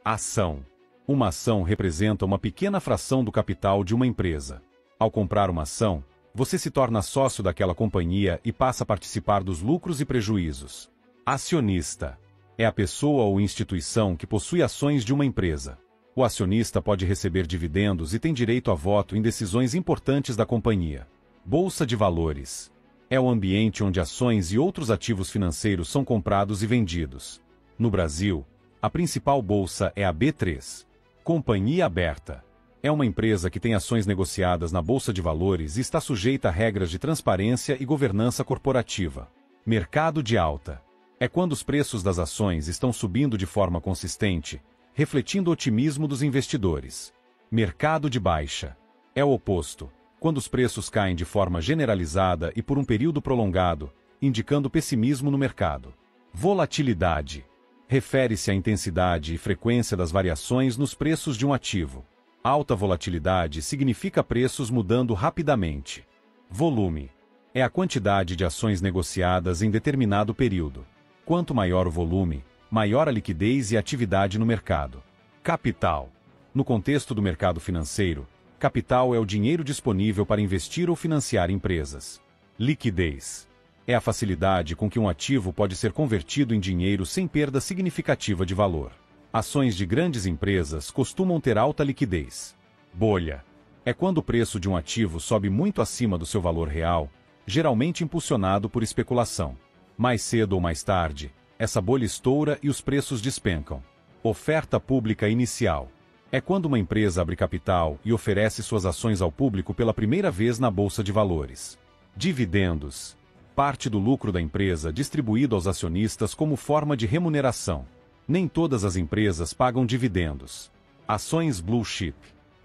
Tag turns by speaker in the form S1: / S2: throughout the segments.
S1: Ação. Uma ação representa uma pequena fração do capital de uma empresa. Ao comprar uma ação, você se torna sócio daquela companhia e passa a participar dos lucros e prejuízos. Acionista. É a pessoa ou instituição que possui ações de uma empresa. O acionista pode receber dividendos e tem direito a voto em decisões importantes da companhia. Bolsa de valores. É o ambiente onde ações e outros ativos financeiros são comprados e vendidos. No Brasil, a principal bolsa é a B3. Companhia aberta. É uma empresa que tem ações negociadas na Bolsa de Valores e está sujeita a regras de transparência e governança corporativa. Mercado de alta. É quando os preços das ações estão subindo de forma consistente, refletindo o otimismo dos investidores. Mercado de baixa. É o oposto, quando os preços caem de forma generalizada e por um período prolongado, indicando pessimismo no mercado. Volatilidade. Refere-se à intensidade e frequência das variações nos preços de um ativo. Alta volatilidade significa preços mudando rapidamente. Volume. É a quantidade de ações negociadas em determinado período. Quanto maior o volume, maior a liquidez e atividade no mercado. Capital. No contexto do mercado financeiro, capital é o dinheiro disponível para investir ou financiar empresas. Liquidez. É a facilidade com que um ativo pode ser convertido em dinheiro sem perda significativa de valor. Ações de grandes empresas costumam ter alta liquidez. Bolha. É quando o preço de um ativo sobe muito acima do seu valor real, geralmente impulsionado por especulação. Mais cedo ou mais tarde, essa bolha estoura e os preços despencam. Oferta pública inicial. É quando uma empresa abre capital e oferece suas ações ao público pela primeira vez na Bolsa de Valores. Dividendos. Parte do lucro da empresa distribuído aos acionistas como forma de remuneração. Nem todas as empresas pagam dividendos. Ações blue chip.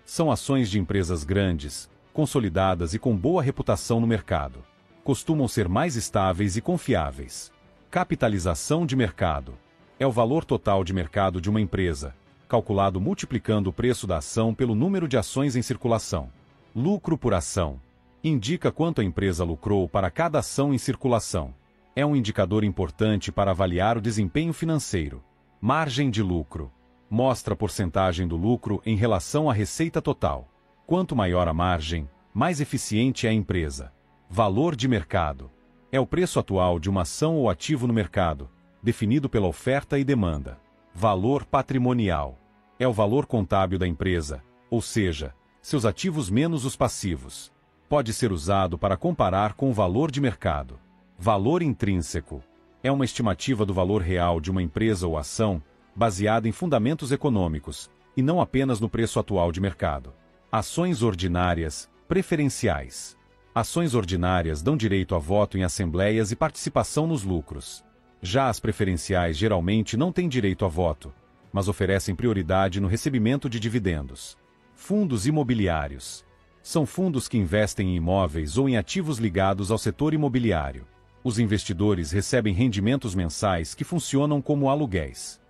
S1: São ações de empresas grandes, consolidadas e com boa reputação no mercado. Costumam ser mais estáveis e confiáveis. Capitalização de mercado. É o valor total de mercado de uma empresa, calculado multiplicando o preço da ação pelo número de ações em circulação. Lucro por ação. Indica quanto a empresa lucrou para cada ação em circulação. É um indicador importante para avaliar o desempenho financeiro. Margem de lucro. Mostra a porcentagem do lucro em relação à receita total. Quanto maior a margem, mais eficiente é a empresa. Valor de mercado. É o preço atual de uma ação ou ativo no mercado, definido pela oferta e demanda. Valor patrimonial. É o valor contábil da empresa, ou seja, seus ativos menos os passivos. Pode ser usado para comparar com o valor de mercado. Valor intrínseco. É uma estimativa do valor real de uma empresa ou ação, baseada em fundamentos econômicos, e não apenas no preço atual de mercado. Ações ordinárias, preferenciais. Ações ordinárias dão direito a voto em assembleias e participação nos lucros. Já as preferenciais geralmente não têm direito a voto, mas oferecem prioridade no recebimento de dividendos. Fundos imobiliários. São fundos que investem em imóveis ou em ativos ligados ao setor imobiliário. Os investidores recebem rendimentos mensais que funcionam como aluguéis.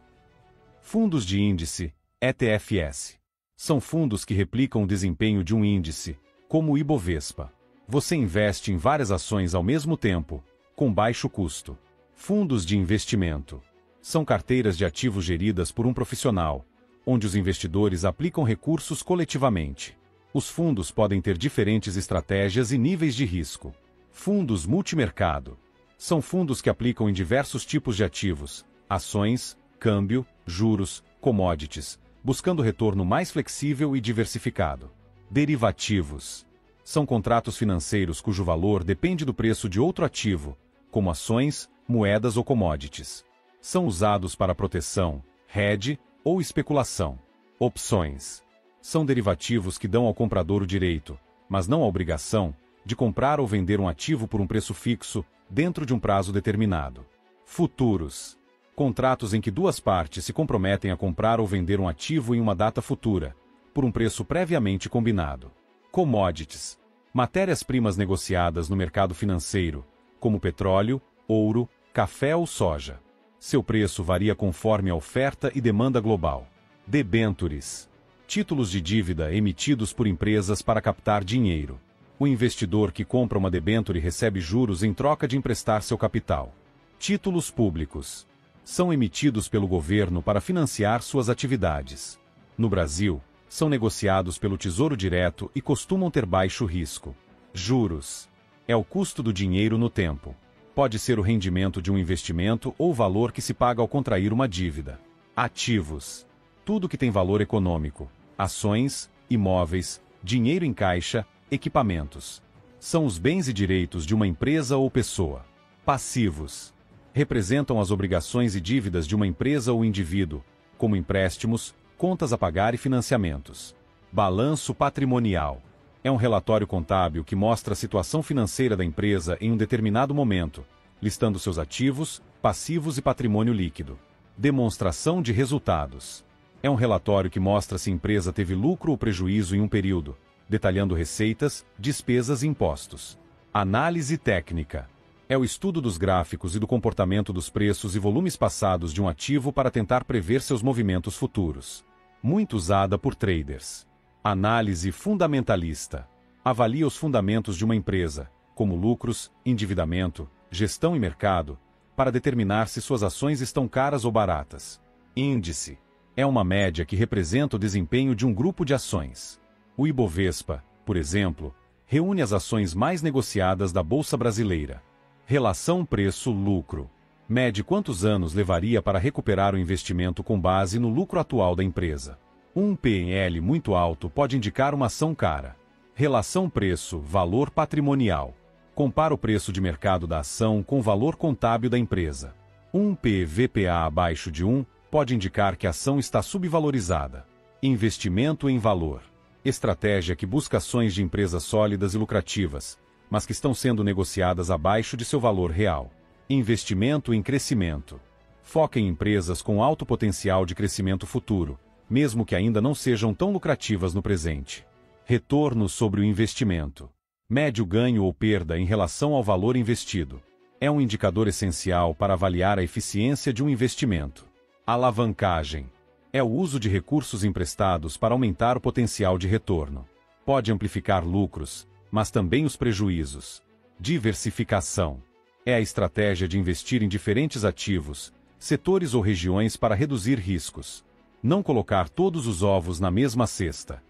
S1: Fundos de índice, ETFs. São fundos que replicam o desempenho de um índice, como o Ibovespa. Você investe em várias ações ao mesmo tempo, com baixo custo. Fundos de investimento. São carteiras de ativos geridas por um profissional, onde os investidores aplicam recursos coletivamente. Os fundos podem ter diferentes estratégias e níveis de risco. Fundos multimercado. São fundos que aplicam em diversos tipos de ativos, ações, câmbio, juros, commodities, buscando retorno mais flexível e diversificado. Derivativos. São contratos financeiros cujo valor depende do preço de outro ativo, como ações, moedas ou commodities. São usados para proteção, hedge ou especulação. Opções. São derivativos que dão ao comprador o direito, mas não a obrigação, de comprar ou vender um ativo por um preço fixo, dentro de um prazo determinado. Futuros. Contratos em que duas partes se comprometem a comprar ou vender um ativo em uma data futura, por um preço previamente combinado. Commodities. Matérias-primas negociadas no mercado financeiro, como petróleo, ouro, café ou soja. Seu preço varia conforme a oferta e demanda global. Debêntures. Títulos de dívida emitidos por empresas para captar dinheiro. O investidor que compra uma debênture recebe juros em troca de emprestar seu capital. Títulos públicos. São emitidos pelo governo para financiar suas atividades. No Brasil, são negociados pelo Tesouro Direto e costumam ter baixo risco. Juros. É o custo do dinheiro no tempo. Pode ser o rendimento de um investimento ou o valor que se paga ao contrair uma dívida. Ativos. Tudo que tem valor econômico. Ações, imóveis, dinheiro em caixa, equipamentos. São os bens e direitos de uma empresa ou pessoa. Passivos. Representam as obrigações e dívidas de uma empresa ou indivíduo, como empréstimos, contas a pagar e financiamentos. Balanço patrimonial. É um relatório contábil que mostra a situação financeira da empresa em um determinado momento, listando seus ativos, passivos e patrimônio líquido. Demonstração de resultados. É um relatório que mostra se a empresa teve lucro ou prejuízo em um período, detalhando receitas, despesas e impostos. Análise técnica. É o estudo dos gráficos e do comportamento dos preços e volumes passados de um ativo para tentar prever seus movimentos futuros. Muito usada por traders. Análise fundamentalista. Avalia os fundamentos de uma empresa, como lucros, endividamento, gestão e mercado, para determinar se suas ações estão caras ou baratas. Índice. É uma média que representa o desempenho de um grupo de ações. O Ibovespa, por exemplo, reúne as ações mais negociadas da Bolsa Brasileira. Relação preço-lucro. Mede quantos anos levaria para recuperar o investimento com base no lucro atual da empresa. Um PL muito alto pode indicar uma ação cara. Relação preço-valor patrimonial. Compara o preço de mercado da ação com o valor contábil da empresa. Um PVPA abaixo de 1 pode indicar que a ação está subvalorizada. Investimento em valor. Estratégia que busca ações de empresas sólidas e lucrativas, mas que estão sendo negociadas abaixo de seu valor real. Investimento em crescimento. Foca em empresas com alto potencial de crescimento futuro, mesmo que ainda não sejam tão lucrativas no presente. Retorno sobre o investimento. Mede o ganho ou perda em relação ao valor investido. É um indicador essencial para avaliar a eficiência de um investimento. Alavancagem. É o uso de recursos emprestados para aumentar o potencial de retorno. Pode amplificar lucros, mas também os prejuízos. Diversificação. É a estratégia de investir em diferentes ativos, setores ou regiões para reduzir riscos. Não colocar todos os ovos na mesma cesta.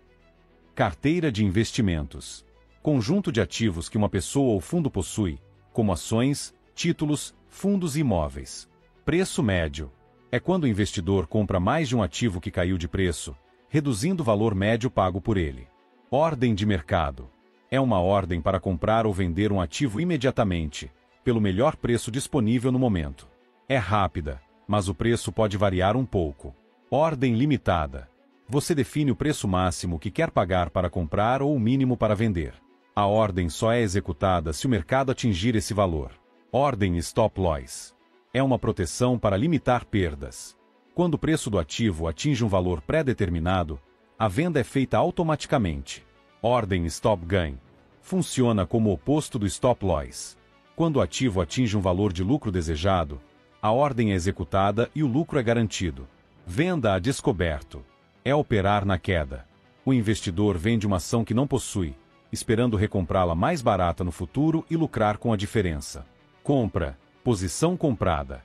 S1: Carteira de investimentos. Conjunto de ativos que uma pessoa ou fundo possui, como ações, títulos, fundos e imóveis. Preço médio. É quando o investidor compra mais de um ativo que caiu de preço, reduzindo o valor médio pago por ele. Ordem de mercado. É uma ordem para comprar ou vender um ativo imediatamente, pelo melhor preço disponível no momento. É rápida, mas o preço pode variar um pouco. Ordem limitada. Você define o preço máximo que quer pagar para comprar ou o mínimo para vender. A ordem só é executada se o mercado atingir esse valor. Ordem stop loss. É uma proteção para limitar perdas. Quando o preço do ativo atinge um valor pré-determinado, a venda é feita automaticamente. Ordem stop gain. Funciona como o oposto do stop loss. Quando o ativo atinge um valor de lucro desejado, a ordem é executada e o lucro é garantido. Venda a descoberto. É operar na queda. O investidor vende uma ação que não possui, esperando recomprá-la mais barata no futuro e lucrar com a diferença. Compra. Posição comprada.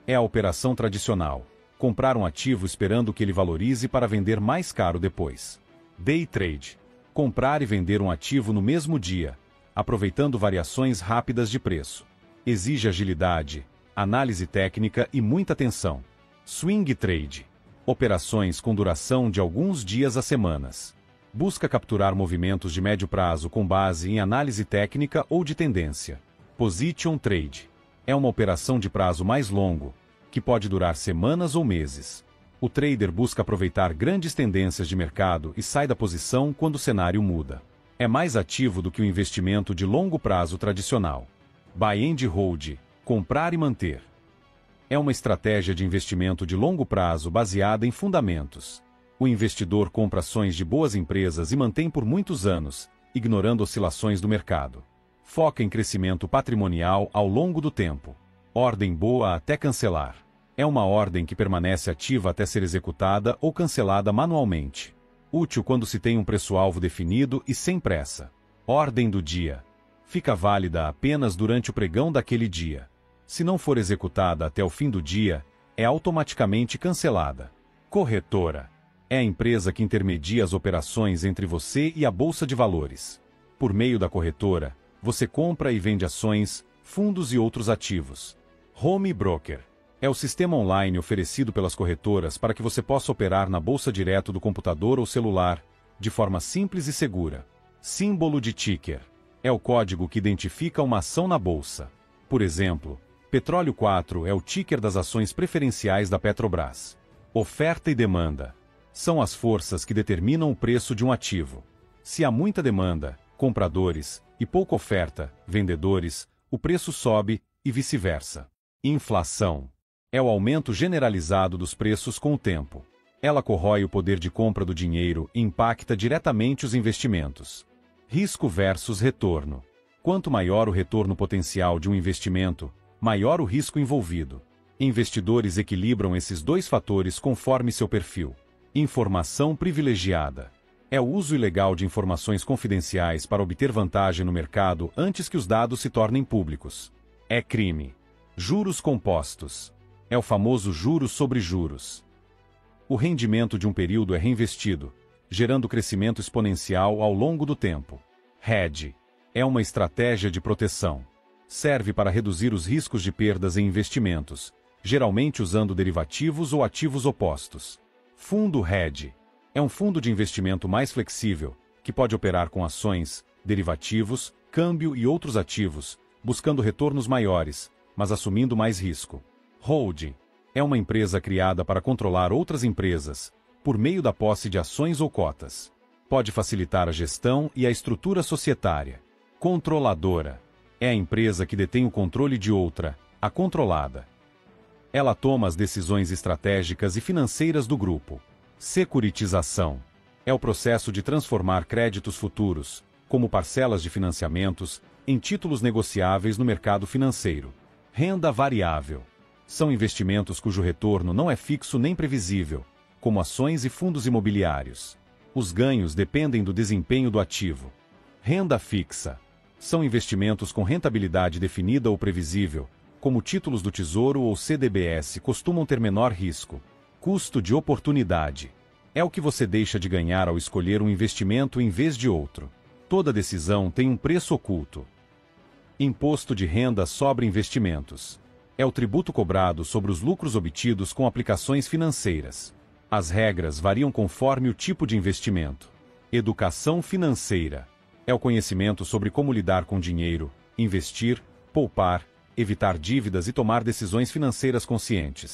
S1: É a operação tradicional. Comprar um ativo esperando que ele valorize para vender mais caro depois. Day trade. Comprar e vender um ativo no mesmo dia, aproveitando variações rápidas de preço. Exige agilidade, análise técnica e muita atenção. Swing trade. Operações com duração de alguns dias a semanas. Busca capturar movimentos de médio prazo com base em análise técnica ou de tendência. Position trade. É uma operação de prazo mais longo, que pode durar semanas ou meses. O trader busca aproveitar grandes tendências de mercado e sai da posição quando o cenário muda. É mais ativo do que o investimento de longo prazo tradicional. Buy and hold. Comprar e manter. É uma estratégia de investimento de longo prazo baseada em fundamentos. O investidor compra ações de boas empresas e mantém por muitos anos, ignorando oscilações do mercado. Foca em crescimento patrimonial ao longo do tempo. Ordem boa até cancelar. É uma ordem que permanece ativa até ser executada ou cancelada manualmente. Útil quando se tem um preço-alvo definido e sem pressa. Ordem do dia. Fica válida apenas durante o pregão daquele dia. Se não for executada até o fim do dia, é automaticamente cancelada. Corretora é a empresa que intermedia as operações entre você e a Bolsa de Valores. Por meio da corretora, você compra e vende ações, fundos e outros ativos. Home Broker é o sistema online oferecido pelas corretoras para que você possa operar na bolsa direto do computador ou celular, de forma simples e segura. Símbolo de ticker é o código que identifica uma ação na bolsa. Por exemplo, Petróleo 4 é o ticker das ações preferenciais da Petrobras. Oferta e demanda são as forças que determinam o preço de um ativo. Se há muita demanda, compradores, e pouca oferta, vendedores, o preço sobe e vice-versa. Inflação é o aumento generalizado dos preços com o tempo. Ela corrói o poder de compra do dinheiro e impacta diretamente os investimentos. Risco versus retorno. Quanto maior o retorno potencial de um investimento, maior o risco envolvido. Investidores equilibram esses dois fatores conforme seu perfil. Informação privilegiada é o uso ilegal de informações confidenciais para obter vantagem no mercado antes que os dados se tornem públicos. É crime. Juros compostos é o famoso juros sobre juros. O rendimento de um período é reinvestido, gerando crescimento exponencial ao longo do tempo. Hedge é uma estratégia de proteção. Serve para reduzir os riscos de perdas em investimentos, geralmente usando derivativos ou ativos opostos. Fundo hedge é um fundo de investimento mais flexível, que pode operar com ações, derivativos, câmbio e outros ativos, buscando retornos maiores, mas assumindo mais risco. Holding é uma empresa criada para controlar outras empresas, por meio da posse de ações ou cotas. Pode facilitar a gestão e a estrutura societária. Controladora é a empresa que detém o controle de outra, a controlada. Ela toma as decisões estratégicas e financeiras do grupo. Securitização é o processo de transformar créditos futuros, como parcelas de financiamentos, em títulos negociáveis no mercado financeiro. Renda variável são investimentos cujo retorno não é fixo nem previsível, como ações e fundos imobiliários. Os ganhos dependem do desempenho do ativo. Renda fixa são investimentos com rentabilidade definida ou previsível, como títulos do Tesouro ou CDBS costumam ter menor risco. Custo de oportunidade é o que você deixa de ganhar ao escolher um investimento em vez de outro. Toda decisão tem um preço oculto. Imposto de renda sobre investimentos é o tributo cobrado sobre os lucros obtidos com aplicações financeiras. As regras variam conforme o tipo de investimento. Educação financeira é o conhecimento sobre como lidar com dinheiro, investir, poupar, evitar dívidas e tomar decisões financeiras conscientes.